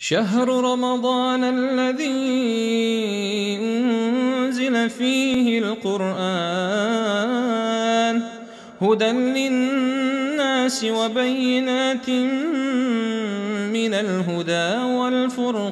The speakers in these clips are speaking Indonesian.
شهر رمضان الذي أنزل فيه القرآن هدى للناس وبينات من الهدى والفرقان.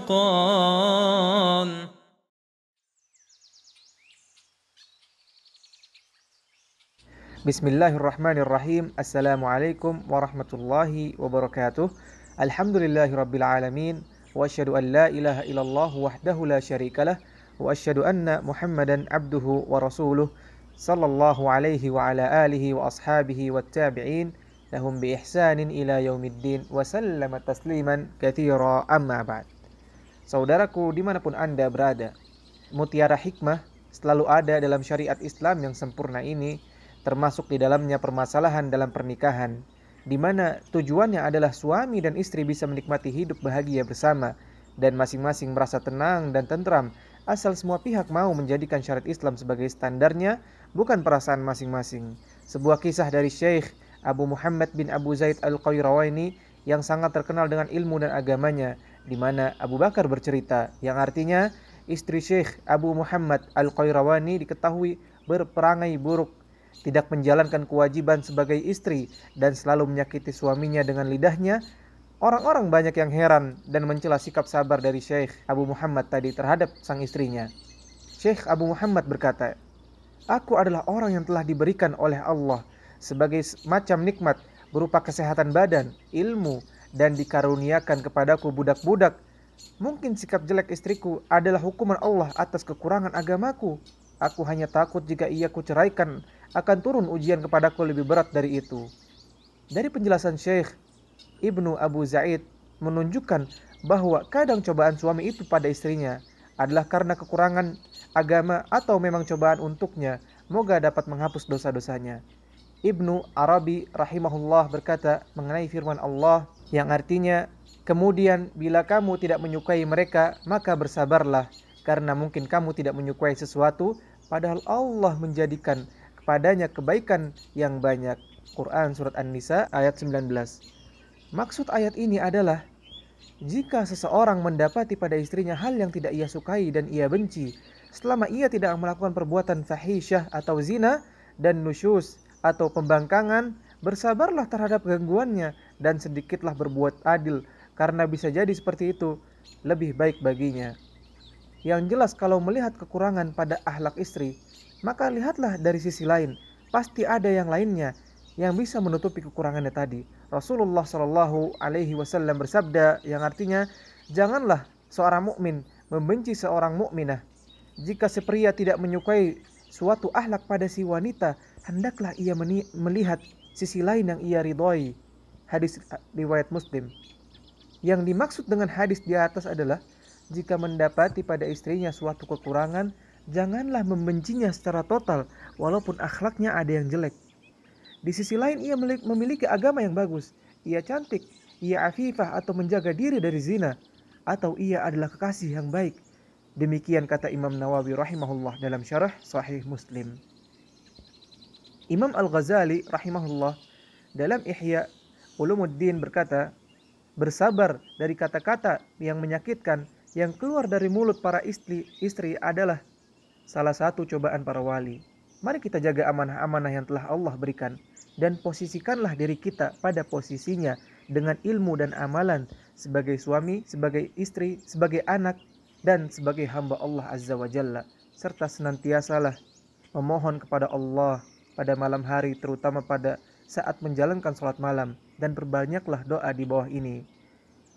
Bismillahirrahmanirrahim. Assalamualaikum warahmatullahi wabarakatuh. Alhamdulillahirabbil alamin wa asyhadu an la ilaha illallah wahdahu la syarikalah wa asyhadu anna Muhammadan abduhu wa rasuluh sallallahu alaihi wa ala alihi wa ashabihi wat tabi'in lahum bi ihsanin ila yaumiddin wa sallama tasliman katsira, amma ba'd. Saudaraku dimanapun Anda berada, mutiara hikmah selalu ada dalam syariat Islam yang sempurna ini, termasuk di dalamnya permasalahan dalam pernikahan, di mana tujuannya adalah suami dan istri bisa menikmati hidup bahagia bersama dan masing-masing merasa tenang dan tentram, asal semua pihak mau menjadikan syariat Islam sebagai standarnya, bukan perasaan masing-masing. Sebuah kisah dari Syekh Abu Muhammad bin Abu Zaid Al-Qayrawani yang sangat terkenal dengan ilmu dan agamanya, di mana Abu Bakar bercerita, yang artinya istri Syekh Abu Muhammad Al-Qayrawani diketahui berperangai buruk, tidak menjalankan kewajiban sebagai istri, dan selalu menyakiti suaminya dengan lidahnya. Orang-orang banyak yang heran dan mencela sikap sabar dari Syekh Abu Muhammad tadi terhadap sang istrinya. Syekh Abu Muhammad berkata, "Aku adalah orang yang telah diberikan oleh Allah sebagai macam nikmat berupa kesehatan badan, ilmu, dan dikaruniakan kepadaku budak-budak. Mungkin sikap jelek istriku adalah hukuman Allah atas kekurangan agamaku. Aku hanya takut jika ia kuceraikan, akan turun ujian kepadaku lebih berat dari itu." Dari penjelasan Syekh Ibnu Abu Zaid menunjukkan bahwa kadang cobaan suami itu pada istrinya adalah karena kekurangan agama atau memang cobaan untuknya, moga dapat menghapus dosa-dosanya. Ibnu Arabi rahimahullah berkata mengenai firman Allah yang artinya, "Kemudian bila kamu tidak menyukai mereka, maka bersabarlah, karena mungkin kamu tidak menyukai sesuatu, padahal Allah menjadikan kepadanya kebaikan yang banyak." Quran Surat An-Nisa ayat 19. Maksud ayat ini adalah, jika seseorang mendapati pada istrinya hal yang tidak ia sukai dan ia benci, selama ia tidak melakukan perbuatan fahisyah atau zina dan nusyus atau pembangkangan, bersabarlah terhadap gangguannya dan sedikitlah berbuat adil, karena bisa jadi seperti itu lebih baik baginya. Yang jelas, kalau melihat kekurangan pada akhlak istri, maka lihatlah dari sisi lain, pasti ada yang lainnya yang bisa menutupi kekurangannya tadi. Rasulullah Shallallahu Alaihi Wasallam bersabda yang artinya, janganlah seorang mukmin membenci seorang mukminah. Jika si pria tidak menyukai suatu akhlak pada si wanita, hendaklah ia melihat sisi lain yang ia ridhoi. Hadis riwayat Muslim. Yang dimaksud dengan hadis di atas adalah, jika mendapati pada istrinya suatu kekurangan, janganlah membencinya secara total walaupun akhlaknya ada yang jelek. Di sisi lain, ia memiliki agama yang bagus, ia cantik, ia afifah atau menjaga diri dari zina, atau ia adalah kekasih yang baik. Demikian kata Imam Nawawi rahimahullah dalam syarah Sahih Muslim. Imam Al-Ghazali rahimahullah dalam Ihya Ulumuddin berkata, bersabar dari kata-kata yang menyakitkan yang keluar dari mulut para istri adalah salah satu cobaan para wali. Mari kita jaga amanah-amanah yang telah Allah berikan, dan posisikanlah diri kita pada posisinya dengan ilmu dan amalan sebagai suami, sebagai istri, sebagai anak, dan sebagai hamba Allah Azza wa Jalla. Serta senantiasalah memohon kepada Allah pada malam hari, terutama pada saat menjalankan sholat malam, dan perbanyaklah doa di bawah ini.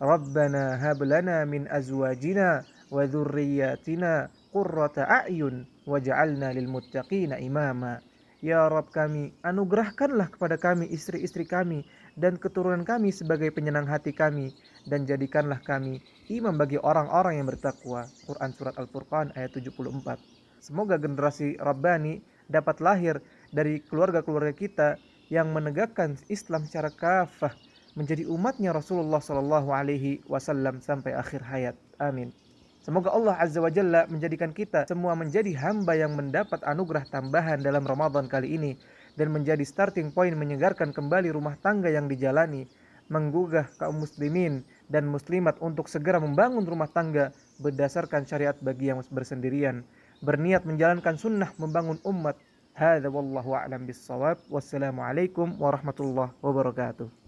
Rabbana hab lana min azwajina wa dzurriyyatina qurrata a'yun waj'alna lil muttaqina imama. Ya Rabb kami, anugerahkanlah kepada kami istri-istri kami dan keturunan kami sebagai penyenang hati kami, dan jadikanlah kami imam bagi orang-orang yang bertakwa. Quran Surat Al-Furqan ayat 74. Semoga generasi Rabbani dapat lahir dari keluarga-keluarga kita yang menegakkan Islam secara kafah, menjadi umatnya Rasulullah Sallallahu Alaihi Wasallam sampai akhir hayat. Amin. Semoga Allah Azza wa Jalla menjadikan kita semua menjadi hamba yang mendapat anugerah tambahan dalam Ramadan kali ini, dan menjadi starting point menyegarkan kembali rumah tangga yang dijalani, menggugah kaum muslimin dan muslimat untuk segera membangun rumah tangga berdasarkan syariat bagi yang bersendirian, berniat menjalankan sunnah membangun umat. Hadza wallahu a'lam bissawab. Wassalamualaikum warahmatullahi wabarakatuh.